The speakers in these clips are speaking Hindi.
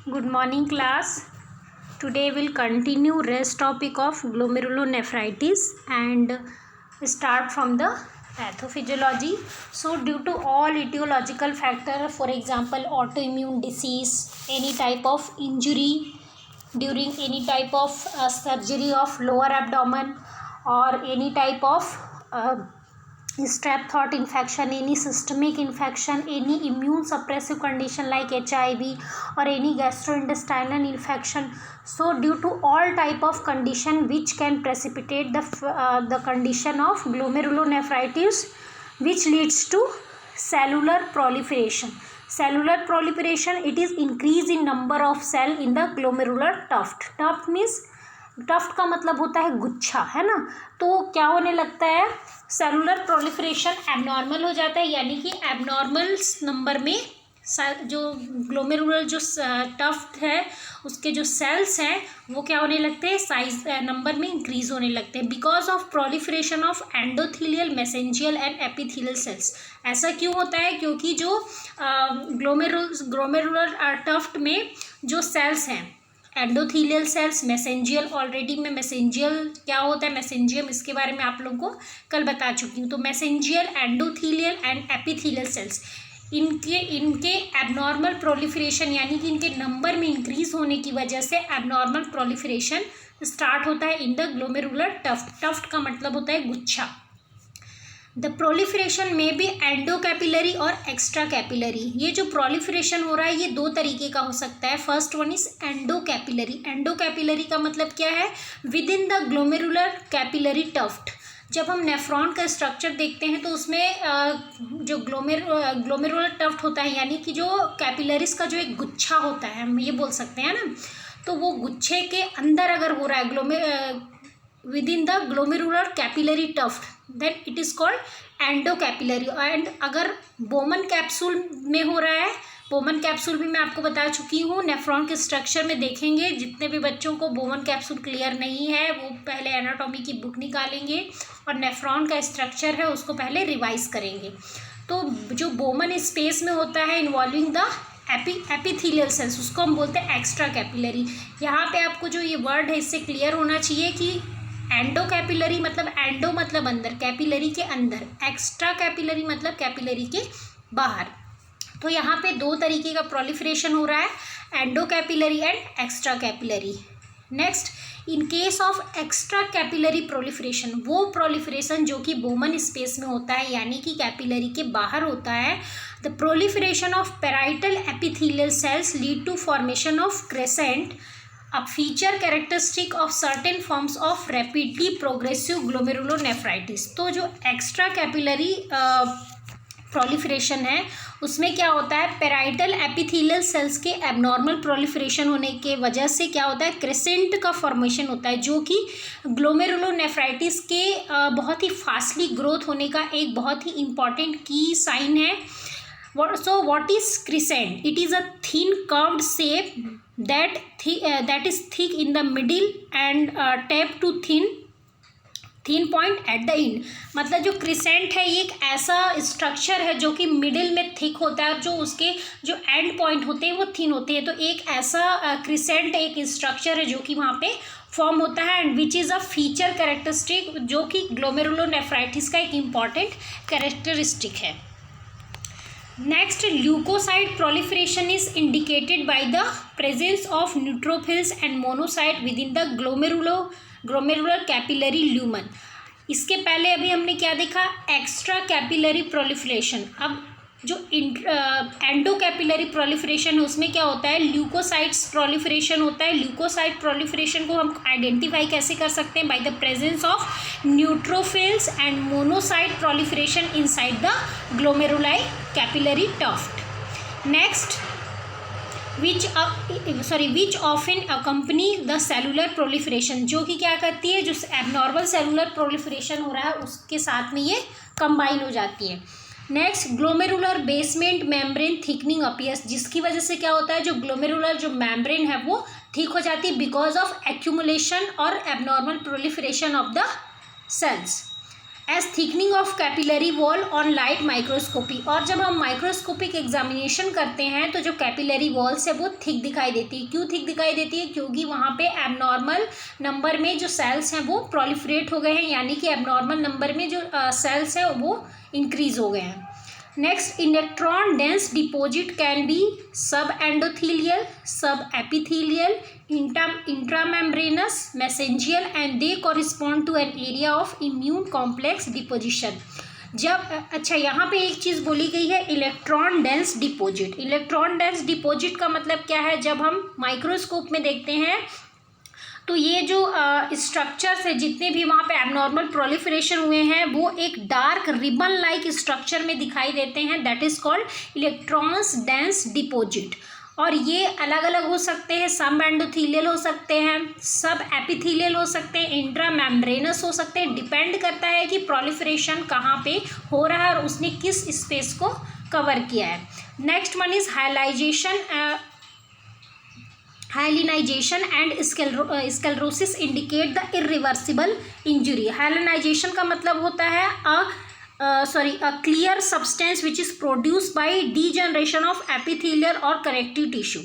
Good morning, class. Today we'll continue rest topic of glomerulonephritis and start from the pathophysiology. So due to all etiological factor, for example autoimmune disease, any type of injury during any type of surgery of lower abdomen, or any type of strep throat infection, any systemic infection, any immune suppressive condition like HIV, or any gastrointestinal infection. So due to all type of condition which can precipitate the condition of glomerulonephritis, which leads to cellular proliferation. Cellular proliferation, it is increase in number of cell in the glomerular tuft. Tuft means, tuft का मतलब होता है गुच्छा, है ना. तो क्या होने लगता है, सेलुलर प्रोलिफरेशन एबनॉर्मल हो जाता है, यानी कि एबनॉर्मल नंबर में जो ग्लोमेरुलर जो टफ्ट है उसके जो सेल्स हैं वो क्या होने लगते हैं, साइज नंबर में इंक्रीज होने लगते हैं because of proliferation of endothelial, mesangial and epithelial cells. ऐसा क्यों होता है, क्योंकि जो ग्लोमेरुलर टफ्ट में जो सेल्स हैं, एंडोथीलियल सेल्स, मेसेंजियल, ऑलरेडी मैं मेसेंजियल क्या होता है, मेसेंजियम, इसके बारे में आप लोगों को कल बता चुकी हूँ. तो mesangial, endothelial and epithelial cells, इनके एबनॉर्मल प्रोलिफरेशन यानी कि इनके नंबर में इंक्रीज होने की वजह से एबनॉर्मल प्रोलिफरेशन स्टार्ट होता है in the glomerular tuft. Tuft का मतलब होता है गुच्छा. द प्रोलिफरेशन में भी एंडोकैपिलरी और एक्स्ट्रा कैपिलरी. ये जो प्रोलिफरेशन हो रहा है ये दो तरीके का हो सकता है. First one is endocapillary. Endocapillary का मतलब क्या है, within the glomerular capillary tuft. जब हम नेफ्रॉन का स्ट्रक्चर देखते हैं तो उसमें जो ग्लोमेरुलर टफ्ट होता है, यानी कि जो कैपिलरीज का जो एक गुच्छा होता है, हम ये बोल सकते हैं ना, तो वो गुच्छे के अंदर अगर हो रहा है within the glomerular capillary tuft, then it is called endocapillary. And अगर बोमन कैप्सूल में हो रहा है, बोमन कैप्सूल भी मैं आपको बता चुकी हूँ, नेफ्रॉन के स्ट्रक्चर में देखेंगे. जितने भी बच्चों को बोमन कैप्सूल क्लियर नहीं है वो पहले एनाटॉमी की बुक निकालेंगे और नेफ्रॉन का स्ट्रक्चर है उसको पहले रिवाइज करेंगे. तो जो बोमन स्पेस में होता है इन्वॉल्विंग द एपिथेलियल सेल्स, उसको हम बोलते हैं एक्स्ट्रा कैपिलरी. यहाँ पे आपको जो ये वर्ड है इससे क्लियर होना चाहिए कि एंडोकैपिलरी मतलब एंडो मतलब अंदर, कैपिलरी के अंदर, एक्स्ट्रा कैपिलरी मतलब कैपिलरी के बाहर. तो यहाँ पे दो तरीके का प्रोलिफरेशन हो रहा है, endocapillary and extra capillary. Next, in case of extra capillary proliferation, वो प्रोलिफरेशन जो कि बोमन स्पेस में होता है यानी कि कैपिलरी के बाहर होता है. The proliferation of parietal epithelial cells lead to formation of crescent, a feature characteristic of certain forms of rapidly progressive glomerulonephritis. तो जो एक्स्ट्रा कैपिलरी प्रोलिफरेशन है उसमें क्या होता है, पेराइटल एपिथेलियल सेल्स के एबनॉर्मल प्रोलिफरेशन होने के वजह से क्या होता है, क्रेसेंट का फॉर्मेशन होता है, जो कि ग्लोमेरुलोनेफ्राइटिस के बहुत ही फास्टली ग्रोथ होने का एक बहुत ही इंपॉर्टेंट की साइन है. So what is crescent? It is a thin curved shape that is thick in the middle and tape to thin point at the end. मतलब जो क्रिसेंट है ये एक ऐसा स्ट्रक्चर है जो कि मिडिल में थिक होता है और जो उसके जो एंड पॉइंट होते हैं वो थिन होते हैं. तो एक ऐसा क्रिसेंट एक स्ट्रक्चर है जो कि वहाँ पे फॉर्म होता है and which is a feature characteristic, जो कि ग्लोमेरुलोनेफ्राइटिस का एक इम्पॉर्टेंट कैरेक्टरिस्टिक है. Next, leukocyte proliferation is indicated by the presence of neutrophils and monocyte within the glomerular capillary lumen. इसके पहले अभी हमने क्या देखा, एक्स्ट्रा कैपिलरी प्रोलिफरेशन. अब जो एंडोकैपिलरी प्रोलिफरेशन है उसमें क्या होता है, ल्यूकोसाइट्स प्रोलिफरेशन होता है. ल्यूकोसाइट प्रोलिफरेशन को हम आइडेंटिफाई कैसे कर सकते हैं, by the presence of neutrophils and monocyte proliferation inside the glomeruli capillary tuft. Next, which often accompany the cellular proliferation, जो कि क्या करती है, जो एबनॉर्मल सेलुलर प्रोलिफरेशन हो रहा है उसके साथ में ये कंबाइन हो जाती है. Next, glomerular basement membrane thickening appears, जिसकी वजह से क्या होता है, जो ग्लोमेरुलर जो मेम्ब्रेन है वो थिक हो जाती है बिकॉज ऑफ एक्यूमुलेशन और abnormal proliferation of the cells. As thickening of capillary wall on light microscopy. और जब हम माइक्रोस्कोपिक एग्जामिनेशन करते हैं तो जो कैपिलरी वॉल्स है वो थिक दिखाई देती है। क्यों थिक दिखाई देती है? क्योंकि वहाँ पे एबनॉर्मल नंबर में जो सेल्स हैं वो प्रोलिफरेट हो गए हैं, यानी कि एबनॉर्मल नंबर में जो सेल्स हैं वो इंक्रीज हो गए हैं। Next, electron dense deposit can be subendothelial, subepithelial, intramembranous, mesangial and they correspond to an area of immune complex deposition. जब अच्छा यहाँ पे एक चीज़ बोली गई है, electron dense deposit. Electron dense deposit का मतलब क्या है? जब हम माइक्रोस्कोप में देखते हैं तो ये जो स्ट्रक्चर्स है जितने भी वहाँ पे एबनॉर्मल प्रोलिफरेशन हुए हैं वो एक डार्क रिबन लाइक स्ट्रक्चर में दिखाई देते हैं, that is called electrons dense deposit. और ये अलग अलग हो सकते हैं, सब एंडोथीलियल हो सकते हैं, सब एपिथीलियल हो सकते हैं, इंट्रामेम्ब्रेनस हो सकते हैं। डिपेंड करता है कि प्रोलिफरेशन कहाँ पे हो रहा है और उसने किस स्पेस को कवर किया है। Next one is hyalinization and sclerosis indicate the irreversible injury. Hyalinization का मतलब होता है a clear substance which is produced by degeneration of epithelial or connective tissue।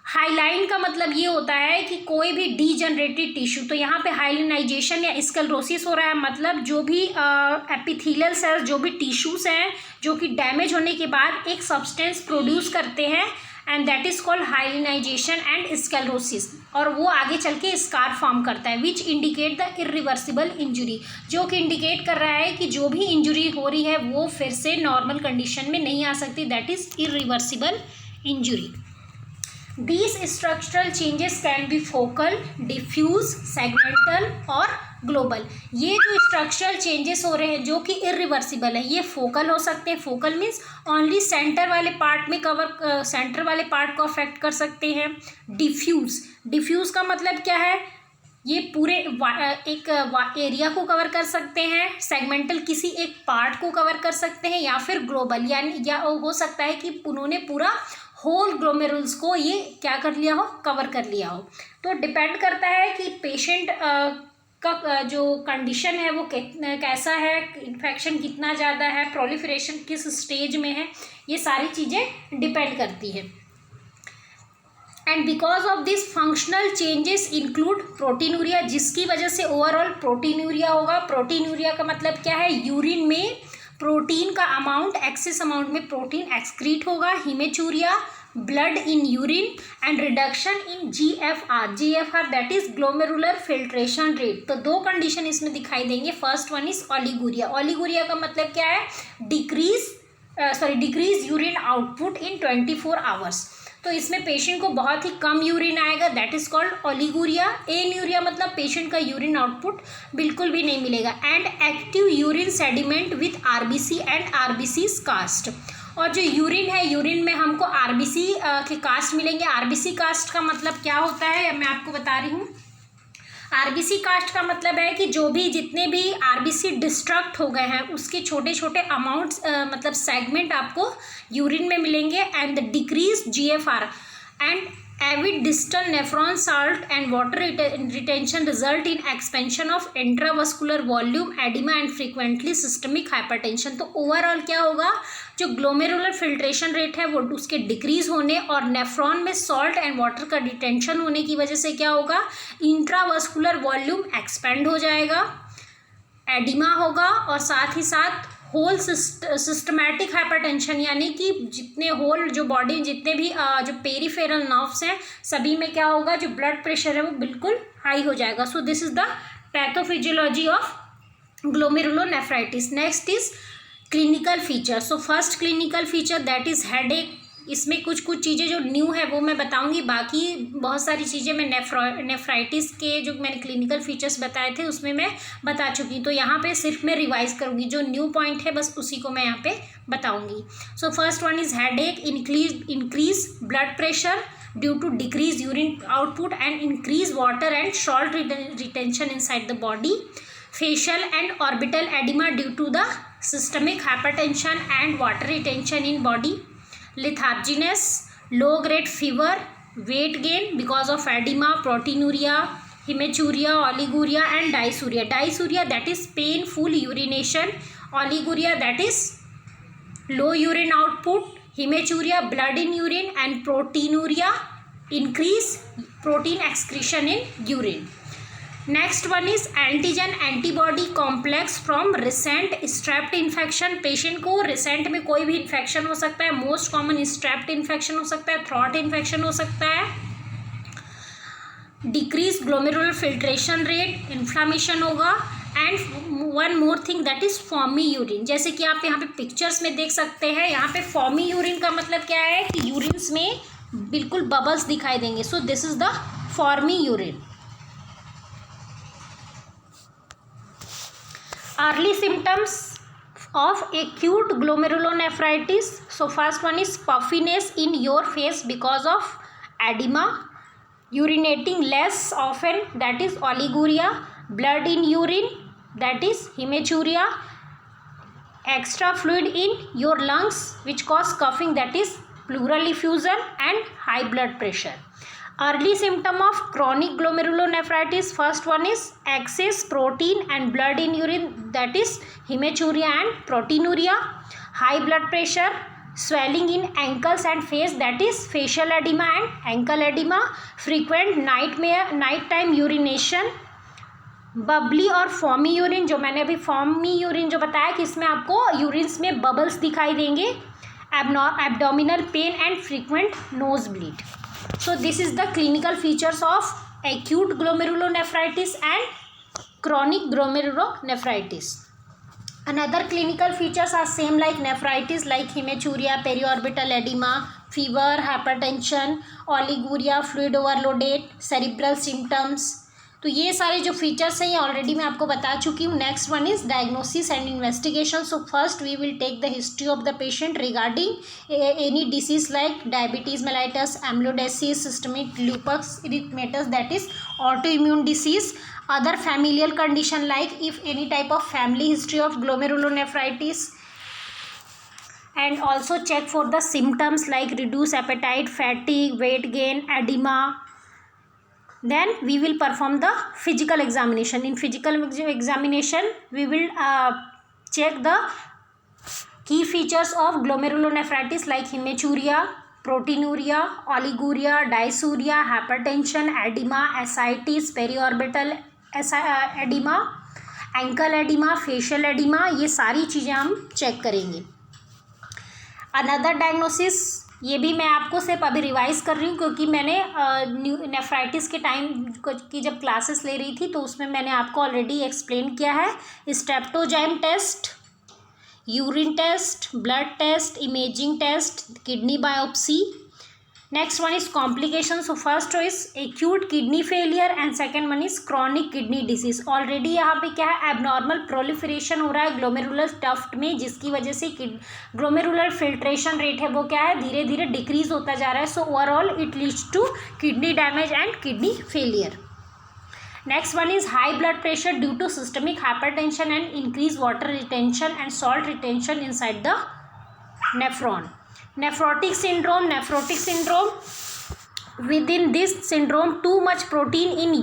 Hyaline का मतलब ये होता है कि कोई भी डीजनरेटेड टिश्यू, तो यहाँ पे हाइलिनाइजेशन या स्क्लेरोसिस हो रहा है, मतलब जो भी एपिथेलियल सेल्स, जो भी टिश्यूज हैं जो कि डैमेज होने के बाद एक सब्सटेंस प्रोड्यूस करते हैं and that is called hyalinization and sclerosis, और वो आगे चल के स्कार फॉर्म करता है which indicate the irreversible injury, जो कि इंडिकेट कर रहा है कि जो भी इंजुरी हो रही है वो फिर से नॉर्मल कंडीशन में नहीं आ सकती, that is irreversible injury. These structural changes can be focal, diffuse, segmental और ग्लोबल। ये जो स्ट्रक्चरल चेंजेस हो रहे हैं जो कि इरिवर्सिबल है, ये फोकल हो सकते हैं। फोकल मीन्स ओनली सेंटर वाले पार्ट में सेंटर वाले पार्ट को अफेक्ट कर सकते हैं। डिफ्यूज का मतलब क्या है? ये पूरे एक एरिया को कवर कर सकते हैं। सेगमेंटल किसी एक पार्ट को कवर कर सकते हैं, या फिर ग्लोबल यानी या हो सकता है कि उन्होंने पूरा होल ग्लोमेरुल्स को ये क्या कर लिया हो, कवर कर लिया हो। तो डिपेंड करता है कि पेशेंट का जो कंडीशन है वो कैसा है, इन्फेक्शन कितना ज़्यादा है, प्रोलिफरेशन किस स्टेज में है, ये सारी चीज़ें डिपेंड करती है। And because of this functional changes include proteinuria, जिसकी वजह से ओवरऑल प्रोटीनूरिया होगा। प्रोटीनूरिया का मतलब क्या है? यूरिन में प्रोटीन का अमाउंट, एक्सेस अमाउंट में प्रोटीन एक्सक्रीट होगा। Haematuria, blood in urine and reduction in GFR that is glomerular filtration rate. तो दो कंडीशन इसमें दिखाई देंगे। First one is oliguria. Oliguria का मतलब क्या है? डिक्रीज यूरिन आउटपुट इन 24 आवर्स। तो इसमें पेशेंट को बहुत ही कम यूरिन आएगा, that is called oliguria. Anuria मतलब पेशेंट का यूरिन आउटपुट बिल्कुल भी नहीं मिलेगा। And active urine sediment with RBC and RBC cast. और जो यूरिन है, यूरिन में हमको RBC के कास्ट मिलेंगे। RBC कास्ट का मतलब क्या होता है मैं आपको बता रही हूँ। RBC कास्ट का मतलब है कि जो भी जितने भी RBC डिस्ट्रक्ट हो गए हैं उसके छोटे छोटे अमाउंट्स मतलब सेगमेंट आपको यूरिन में मिलेंगे। And the decrease GFR and Avid distal nephron salt and water retention result in expansion of intravascular volume, oedema and frequently systemic hypertension. तो ओवरऑल क्या होगा? जो ग्लोमेरुलर फिल्ट्रेशन रेट है वो उसके डिक्रीज होने और नेफ्रॉन में सॉल्ट एंड वाटर का डिटेंशन होने की वजह से क्या होगा? इंट्रावस्कुलर वॉल्यूम एक्सपेंड हो जाएगा, एडिमा होगा, और साथ ही साथ होल सिस्टमैटिक हाइपरटेंशन, यानी कि जितने होल जो बॉडी जितने भी जो पेरिफेरल नर्व्स हैं सभी में क्या होगा? जो ब्लड प्रेशर है वो बिल्कुल हाई हो जाएगा। सो this is the pathophysiology of glomerulonephritis. Next is clinical feature. So first clinical feature that is headache. इसमें कुछ चीज़ें जो न्यू है वो मैं बताऊंगी, बाकी बहुत सारी चीज़ें मैं नेफ्राइटिस के जो मैंने क्लिनिकल फीचर्स बताए थे उसमें मैं बता चुकी। तो यहाँ पे सिर्फ मैं रिवाइज करूँगी, जो न्यू पॉइंट है बस उसी को मैं यहाँ पे बताऊँगी। So first one is headache, increase blood pressure due to decrease urine output and increase water and salt retention inside the body, facial and orbital edema due to the systemic hypertension and water retention in body, letharginess, low grade fever, weight gain because of edema, proteinuria, hematuria, oliguria and dysuria. Dysuria, that is painful urination. Oliguria, that is low urine output. Hematuria, blood in urine. And proteinuria, increase protein excretion in urine. Next one is antigen antibody complex from recent strept infection. Patient को रिसेंट में कोई भी इन्फेक्शन हो सकता है. मोस्ट कॉमन स्ट्रेप्ट इन्फेक्शन हो सकता है, थ्रॉट इन्फेक्शन हो सकता है. Decrease glomerular filtration rate, inflammation होगा. And one more thing, that is foamy urine. जैसे कि आप यहाँ पे पिक्चर्स में देख सकते हैं, यहाँ पे फॉर्मी यूरिन का मतलब क्या है कि यूरिन्स में बिल्कुल बबल्स दिखाई देंगे. So this is the foamy urine. Early symptoms of acute glomerulonephritis. So first one is puffiness in your face because of edema, urinating less often, that is oliguria, blood in urine, that is hematuria, extra fluid in your lungs which cause coughing, that is pleural effusion, and high blood pressure. Early symptom of chronic glomerulonephritis, first one is excess protein and blood in urine, that is hematuria and proteinuria. High blood pressure, swelling in ankles and face, that is facial edema and ankle edema. Frequent night time urination. Babli और फॉर्मी यूरिन, जो मैंने अभी फॉर्मी यूरिन जो बताया कि इसमें आपको यूरिन्स में बबल्स दिखाई देंगे. Abdominal pain and frequent nose bleed. So this is the clinical features of acute glomerulonephritis and chronic glomerulonephritis. Another clinical features are same like nephritis, like hematuria, periorbital edema, fever, hypertension, oliguria, fluid overloaded, cerebral symptoms. तो ये सारे जो फीचर्स हैं ये ऑलरेडी मैं आपको बता चुकी हूँ. Next one is diagnosis and investigation. So first we will take the history of the patient regarding any disease like diabetes mellitus, amyloidosis, systemic lupus erythematosus, that is autoimmune disease. Other familial condition like if any type of family history of glomerulonephritis. and also check for the symptoms like reduced appetite, fatigue, weight gain, edema. Then we will perform the physical examination. In physical examination we will check the key features of glomerulonephritis like hematuria, proteinuria, oliguria, dysuria, hypertension, edema, ascites, periorbital edema, ankle edema, facial edema. ये सारी चीज़ें हम चेक करेंगे. अनदर डायग्नोसिस, ये भी मैं आपको सिर्फ अभी रिवाइज कर रही हूँ क्योंकि मैंने नेफ्राइटिस के टाइम की जब क्लासेस ले रही थी तो उसमें मैंने आपको ऑलरेडी एक्सप्लेन किया है. Streptozyme test, urine test, blood test, imaging test, kidney biopsy. Next one is complication. So first is acute kidney failure and second one is chronic kidney disease. Already यहाँ पे क्या है, एबनॉर्मल प्रोलिफरेशन हो रहा है ग्लोमेरुलर टफ्ट में, जिसकी वजह से ग्लोमेरुलर फिल्ट्रेशन रेट है वो क्या है, धीरे धीरे डिक्रीज होता जा रहा है. So overall it leads to kidney damage and kidney failure. Next one is high blood pressure due to systemic hypertension and increase water retention and salt retention inside the nephron. Nephrotic syndrome. Within this syndrome, too much protein in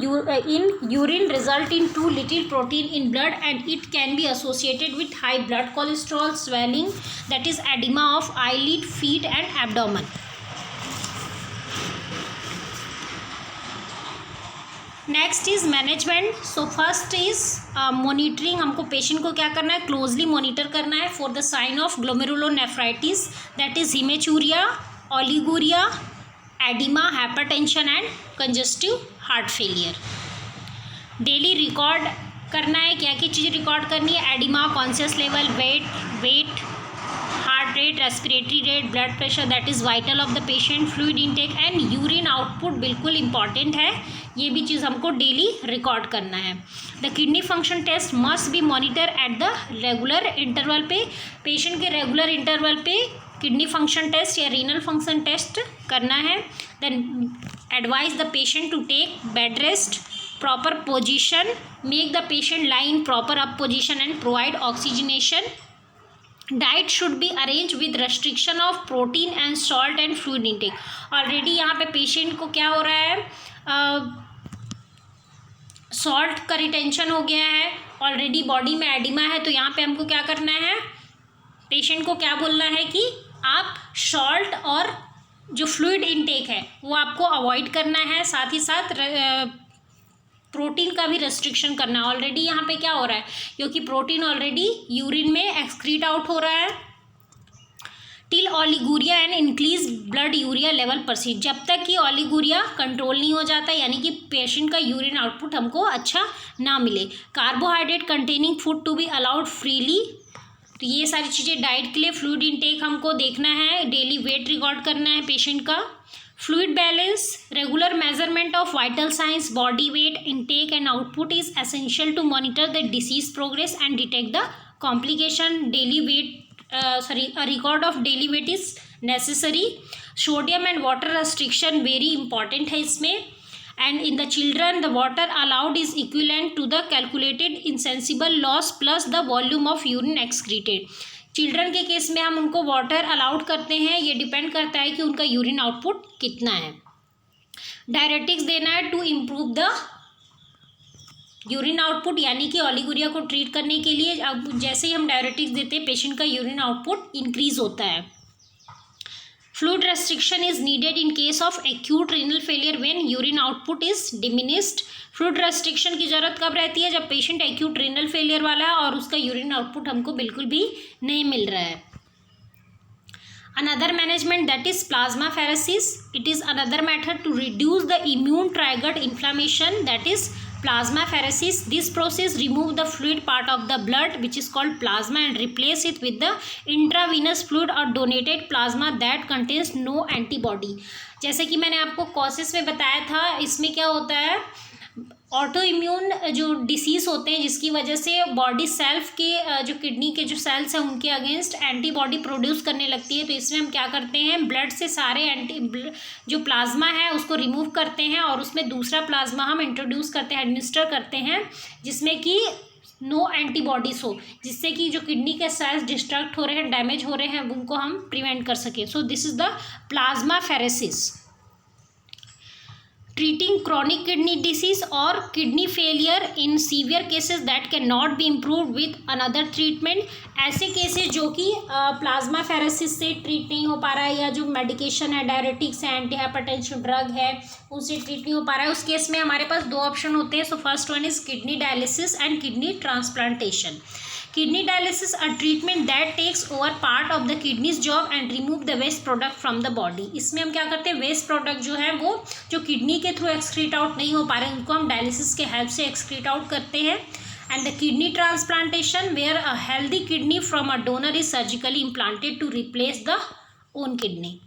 urine result in too little protein in blood, and it can be associated with high blood cholesterol, swelling, that is edema of eyelid, feet and abdomen. Next is management. So first is monitoring. हमको पेशेंट को क्या करना है, क्लोजली मॉनिटर करना है for the sign of glomerulonephritis, that is haematuria, oliguria, oedema, hypertension and congestive heart failure. Daily record करना है, क्या क्या चीज़ें रिकॉर्ड करनी है, oedema, conscious level, weight, heart rate, respiratory rate, blood pressure, that is vital of the patient, fluid intake and urine output बिल्कुल इंपॉर्टेंट है. ये भी चीज़ हमको डेली रिकॉर्ड करना है. The kidney function test must be monitor at the regular interval पे. पेशेंट के रेगुलर इंटरवल पे किडनी फंक्शन टेस्ट या रीनल फंक्शन टेस्ट करना है. Then advise the patient to take bed rest, proper position, make the patient lie in proper up position and provide oxygenation. Diet should be arrange with restriction of protein and salt and fluid intake. Already यहाँ पे पेशेंट को क्या हो रहा है, डाइट में क्या क्या चीज़ें इंक्लूड करनी है, protein, salt and fluid intake. Already यहाँ पे पेशेंट को क्या हो रहा है, डाइट में क्या क्या चीज़ें इंक्लूड करनी है, protein, salt and fluid intake. Salt का रिटेंशन हो गया है, ऑलरेडी बॉडी में एडिमा है, तो यहाँ पे हमको क्या करना है, पेशेंट को क्या बोलना है कि आप सॉल्ट और जो फ्लूइड इनटेक है वो आपको अवॉइड करना है, साथ ही साथ प्रोटीन का भी रेस्ट्रिक्शन करना है। ऑलरेडी यहाँ पे क्या हो रहा है, क्योंकि प्रोटीन ऑलरेडी यूरिन में एक्सक्रीट आउट हो रहा है। Till oliguria and increase blood urea level persist, जब तक कि ओलिगुरिया कंट्रोल नहीं हो जाता, यानी कि पेशेंट का यूरिन आउटपुट हमको अच्छा ना मिले। Carbohydrate containing food to be allowed freely, तो ये सारी चीज़ें डाइट के लिए। फ्लूइड इनटेक हमको देखना है, डेली वेट रिकॉर्ड करना है पेशेंट का। Fluid balance, regular measurement of vital science, body weight, intake and output is essential to monitor the disease progress and detect the complication. Daily weight a record of daily weight is necessary. Sodium and water restriction very important है इसमें। and in the children the water allowed is equivalent to the calculated insensible loss plus the volume of urine excreted. Children के केस में हम उनको वाटर अलाउड करते हैं, ये डिपेंड करता है कि उनका यूरिन आउटपुट कितना है। डायरेटिक्स देना है to improve the urine output, यानी कि ओलिगुरिया को ट्रीट करने के लिए अब जैसे ही हम डायरेटिक्स देते हैं पेशेंट का यूरिन आउटपुट इंक्रीज होता है। Fluid restriction is needed in case of acute renal failure when urine output is diminished. Fluid restriction की जरूरत कब रहती है, जब पेशेंट एक्यूट रीनल फेलियर वाला है और उसका यूरिन आउटपुट हमको बिल्कुल भी नहीं मिल रहा है। Another management that is plasmapheresis. It is another method to reduce the immune triggered inflammation, that is plasmapheresis. This process remove the fluid part of the blood which is called plasma and replace it with the intravenous fluid or donated plasma that contains no antibody. जैसे कि मैंने आपको कॉसेस में बताया था, इसमें क्या होता है, ऑटो इम्यून जो डिसीज़ होते हैं जिसकी वजह से बॉडी सेल्फ के जो किडनी के जो सेल्स हैं उनके अगेंस्ट एंटीबॉडी प्रोड्यूस करने लगती है। तो इसमें हम क्या करते हैं, ब्लड से सारे जो प्लाज्मा है उसको रिमूव करते हैं और उसमें दूसरा प्लाज्मा हम इंट्रोड्यूस करते हैं, एडमिनिस्टर करते हैं, जिसमें कि नो एंटीबॉडीज हो, जिससे कि जो किडनी के सेल्स डिस्ट्रक्ट हो रहे हैं, डैमेज हो रहे हैं, उनको हम प्रिवेंट कर सकें। सो this is the plasmapheresis. treating chronic kidney disease or kidney failure in severe cases that cannot be improved with another treatment. ऐसे केसेस जो कि प्लाज्मा फेरेसिस से ट्रीट नहीं हो पा रहा है, या जो मेडिकेशन है, डायरेटिक्स है, एंटी हाइपरटेंशन ड्रग है, उनसे ट्रीट नहीं हो पा रहा है, उस केस में हमारे पास दो ऑप्शन होते हैं। सो first one is kidney dialysis and kidney transplantation. Kidney dialysis a treatment that takes over part of the kidney's job and remove the waste product from the body. इसमें हम क्या करते हैं, वेस्ट प्रोडक्ट जो है वो जो किडनी के थ्रू एक्सक्रीट आउट नहीं हो पा रहे हैं उनको हम डायलिसिस के हेल्प से एक्सक्रीट आउट करते हैं। And the kidney transplantation where a healthy kidney from a donor is surgically implanted to replace the own kidney.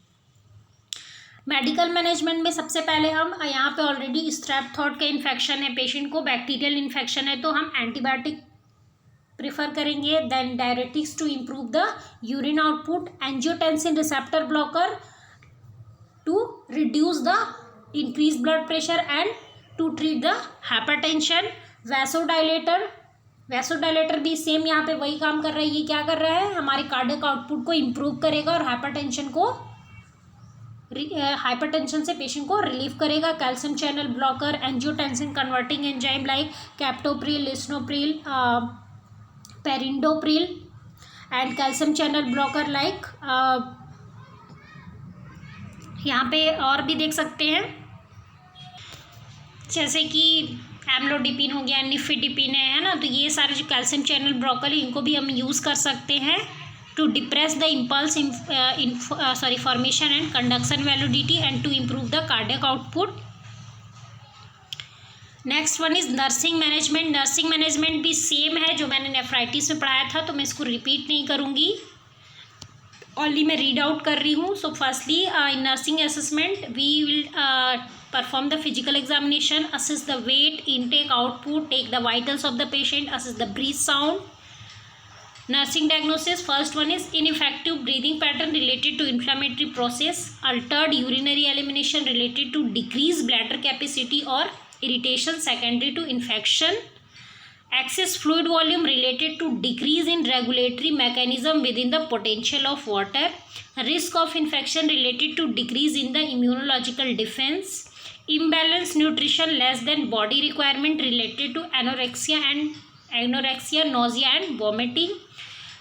Medical management में सबसे पहले हम यहाँ पे ऑलरेडी स्ट्रेप थ्रोट का इन्फेक्शन है, पेशेंट को बैक्टीरियल इन्फेक्शन है, तो हम एंटीबायोटिक प्रेफर करेंगे। Then diuretics to improve the urine output, angiotensin receptor blocker to reduce the increase blood pressure and to treat the hypertension. Vasodilator भी सेम यहाँ पे वही काम कर रहा है। ये क्या कर रहा है, हमारे कार्डियक आउटपुट को इम्प्रूव करेगा और हाइपरटेंशन से पेशेंट को रिलीव करेगा। Calcium channel blocker, angiotensin converting enzyme like captopril, lisinopril, perindopril and calcium channel blocker like यहाँ पे और भी देख सकते हैं, जैसे कि एम्लोडिपिन हो गया, निफिडिपिन है ना, तो ये सारे जो कैल्शियम चैनल ब्लॉकर इनको भी हम यूज़ कर सकते हैं to depress the impulse formation and conduction velocity and to improve the cardiac output. Next one is nursing management. Nursing management भी सेम है जो मैंने नेफ्राइटिस में पढ़ाया था, तो मैं इसको रिपीट नहीं करूँगी, ओनली मैं रीड आउट कर रही हूँ। So firstly in nursing assessment we will perform the physical examination, assess the weight, intake, output, take the vitals of the patient, assess the breathe sound. Nursing diagnosis, first one is ineffective breathing pattern related to inflammatory process, altered urinary elimination related to decreased bladder capacity or irritation secondary to infection, excess fluid volume related to decrease in regulatory mechanism within the potential of water, risk of infection related to decrease in the immunological defense, Imbalanced nutrition less than body requirement related to anorexia, nausea and vomiting.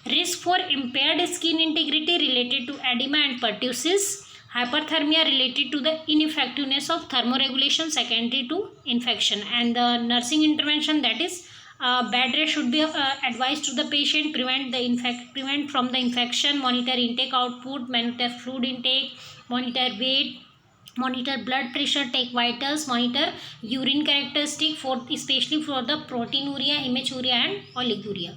Risk for impaired skin integrity related to edema and pertussis. Hyperthermia related to the ineffectiveness of thermoregulation secondary to infection. And the nursing intervention, that is bed rest should be advised to the patient, prevent from the infection, monitor intake output, monitor fluid intake, monitor weight, monitor blood pressure, take vitals, monitor urine characteristic, for especially for the proteinuria, hematuria and oliguria.